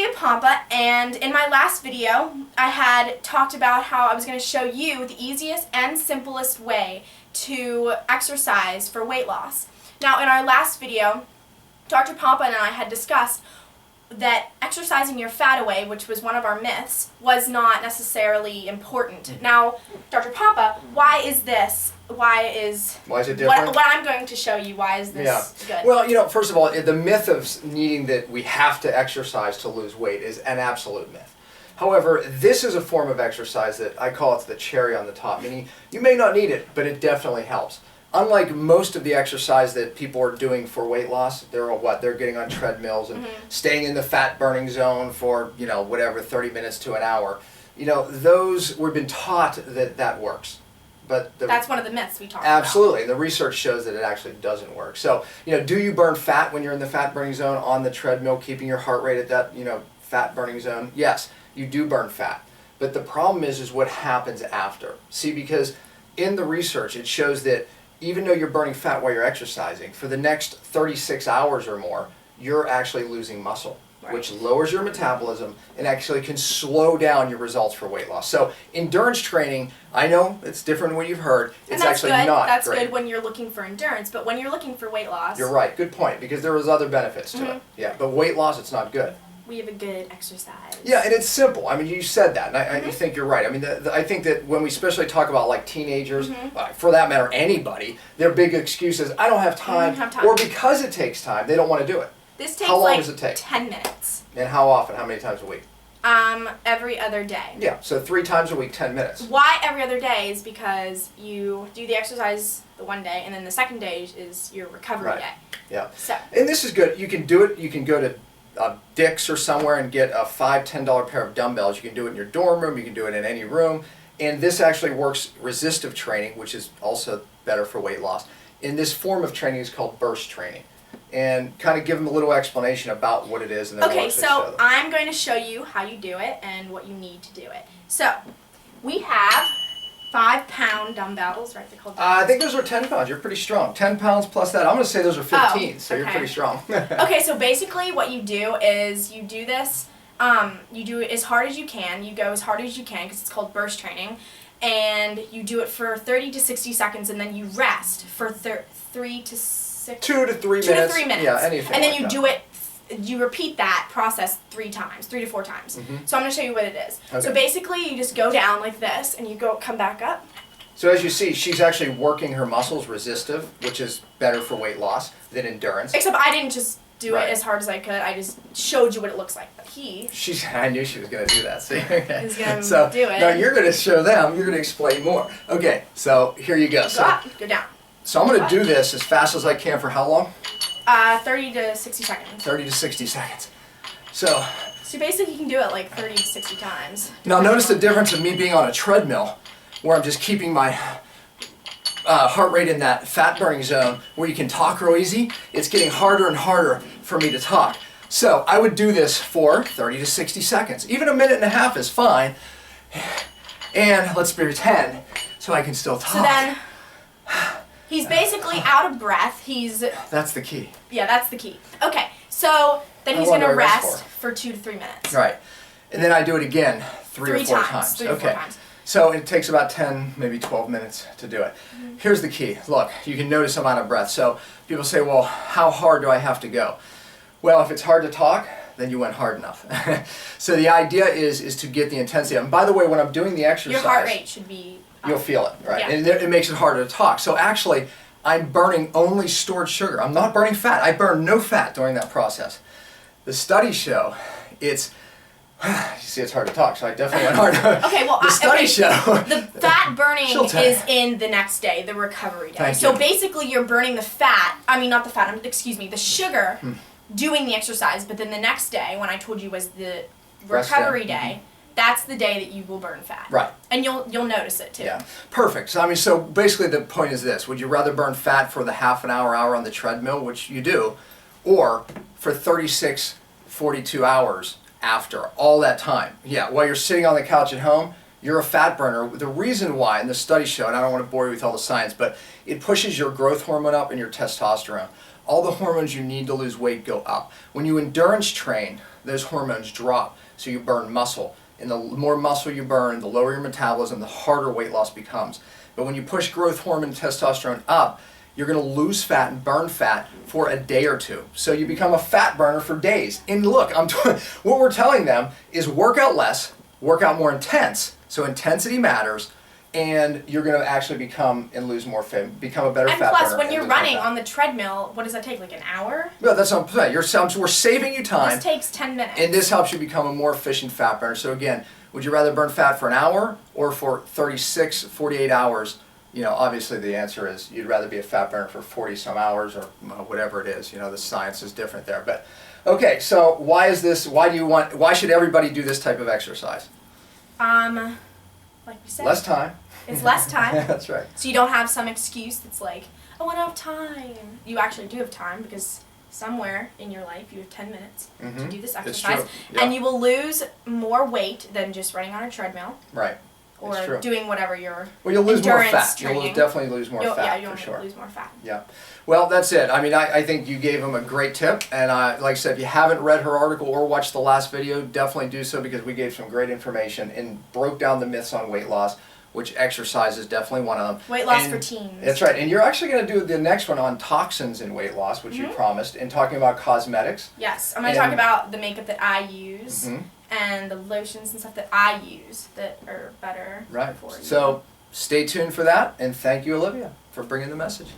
Olivia Pompa, and in my last video I had talked about how I was going to show you the easiest and simplest way to exercise for weight loss. Now in our last video, Dr. Pompa and I had discussed that exercising your fat away, which was one of our myths, was not necessarily important. Now, Dr. Pompa, why is this? Why is it different? What I'm going to show you, why is this good? Well, first of all, the myth of needing that we have to exercise to lose weight is an absolute myth. However, this is a form of exercise that I call it the cherry on the top, meaning you may not need it, but it definitely helps. Unlike most of the exercise that people are doing for weight loss, they're getting on treadmills and staying in the fat burning zone for, 30 minutes to an hour. Those, we've been taught that works. But that's one of the myths we talked about. Absolutely. The research shows that it actually doesn't work. So, do you burn fat when you're in the fat burning zone on the treadmill, keeping your heart rate at that, fat burning zone? Yes, you do burn fat. But the problem is what happens after. See, because in the research, it shows that even though you're burning fat while you're exercising, for the next 36 hours or more, you're actually losing muscle, which lowers your metabolism and actually can slow down your results for weight loss. So endurance training, I know it's different than what you've heard. It's actually not great. That's good when you're looking for endurance, but when you're looking for weight loss... You're right, good point, because there was other benefits to it. Yeah, but weight loss, it's not good. We have a good exercise. Yeah, and it's simple. I mean, you said that, and I think you're right. I mean, I think that when we especially talk about like teenagers, for that matter, anybody, their big excuse is, I don't have time, or because it takes time, they don't want to do it. This takes how long does it take? 10 minutes. And how often? How many times a week? Every other day. Yeah, so 3 times a week, 10 minutes. Why every other day is because you do the exercise the one day, and then the second day is your recovery day. Yeah. So. And this is good. You can do it. You can go to Dick's or somewhere and get a $5, $10 pair of dumbbells. You can do it in your dorm room. You can do it in any room. And this actually works resistive training, which is also better for weight loss. And this form of training is called burst training. And kind of give them a little explanation about what it is. And then okay, so I'm going to show you how you do it and what you need to do it. So we have 5-pound dumbbells, right? They're called dumbbells. I think those are 10 pounds. You're pretty strong. 10 pounds plus that. I'm going to say those are 15, so you're pretty strong. Okay, so basically what you do is you do this, you do it as hard as you can. You go as hard as you can because it's called burst training. And you do it for 30 to 60 seconds, and then you rest for 3 to 6... 2 to 3 minutes. 2 to 3 minutes. Yeah, anything. And then you do it, you repeat that process 3 to 4 times. So I'm going to show you what it is. Okay. So basically you just go down like this, and you come back up. So as you see, she's actually working her muscles resistive, which is better for weight loss than endurance. Except I didn't just do it as hard as I could. I just showed you what it looks like. But I knew she was going to do that. See? He's going to do it. Now you're going to show them. You're going to explain more. Okay, so here you go. Go down. So I'm going to do this as fast as I can for how long? 30 to 60 seconds. 30 to 60 seconds. So basically you can do it like 30 to 60 times. Now notice the difference of me being on a treadmill, where I'm just keeping my heart rate in that fat burning zone where you can talk real easy. It's getting harder and harder for me to talk. So I would do this for 30 to 60 seconds. Even a minute and a half is fine. And let's pretend so I can still talk. So then he's basically out of breath. That's the key. Yeah, that's the key. Okay, so then he's going to rest for 2 to 3 minutes. Right. And then I do it again 3 or 4 times. 3 or 4 times. So it takes about 10, maybe 12 minutes to do it. Here's the key. Look, you can notice I'm out of breath. So people say, well, how hard do I have to go? Well, if it's hard to talk, then you went hard enough. So the idea is to get the intensity up. And by the way, when I'm doing the exercise... Your heart rate should be... You'll feel it, right? Yeah. And it makes it harder to talk. So actually, I'm burning only stored sugar. I'm not burning fat. I burn no fat during that process. The studies show it's... You see, it's hard to talk, so I definitely went hard. Okay, well, the studies show... The fat burning is in the next day, the recovery day. So basically, you're burning the fat, not the fat, excuse me, the sugar doing the exercise, but then the next day, when I told you was the recovery day, that's the day that you will burn fat. Right. And you'll notice it too. Yeah. Perfect. So basically the point is this. Would you rather burn fat for the half an hour on the treadmill, which you do, or for 36, 42 hours after all that time? Yeah, while you're sitting on the couch at home, you're a fat burner. The reason why, and the studies show, and I don't want to bore you with all the science, but it pushes your growth hormone up and your testosterone. all the hormones you need to lose weight go up. When you endurance train, those hormones drop, so you burn muscle. And the more muscle you burn, the lower your metabolism, the harder weight loss becomes. But when you push growth hormone testosterone up, you're going to lose fat and burn fat for a day or two. So you become a fat burner for days. And look, what we're telling them is work out less, work out more intense. So intensity matters, and you're going to actually become and lose more fat, become a better fat burner. And plus, when you're running on the treadmill, what does that take, like an hour? No, that's what I'm saying. We're saving you time. This takes 10 minutes. And this helps you become a more efficient fat burner. So again, would you rather burn fat for an hour or for 36, 48 hours? You know, obviously the answer is you'd rather be a fat burner for 40 some hours or whatever it is. You know, the science is different there. But okay, so why should everybody do this type of exercise? Like we said, less time. It's less time. That's right. So you don't have some excuse that's like, oh, I don't have time. You actually do have time because somewhere in your life you have 10 minutes to do this exercise. It's true. Yep. And you will lose more weight than just running on a treadmill. Right. Or doing whatever you're you'll lose more fat. Training. You'll definitely lose more fat, yeah, you'll for sure. lose more fat. Yeah. Well, that's it. I mean, I think you gave them a great tip. And like I said, if you haven't read her article or watched the last video, definitely do so because we gave some great information and broke down the myths on weight loss, which exercise is definitely one of them. Weight loss for teens. That's right. And you're actually going to do the next one on toxins in weight loss, which you promised, and talking about cosmetics. Yes. I'm going to talk about the makeup that I use. And the lotions and stuff that I use that are better for you. So stay tuned for that, and thank you, Olivia, for bringing the message.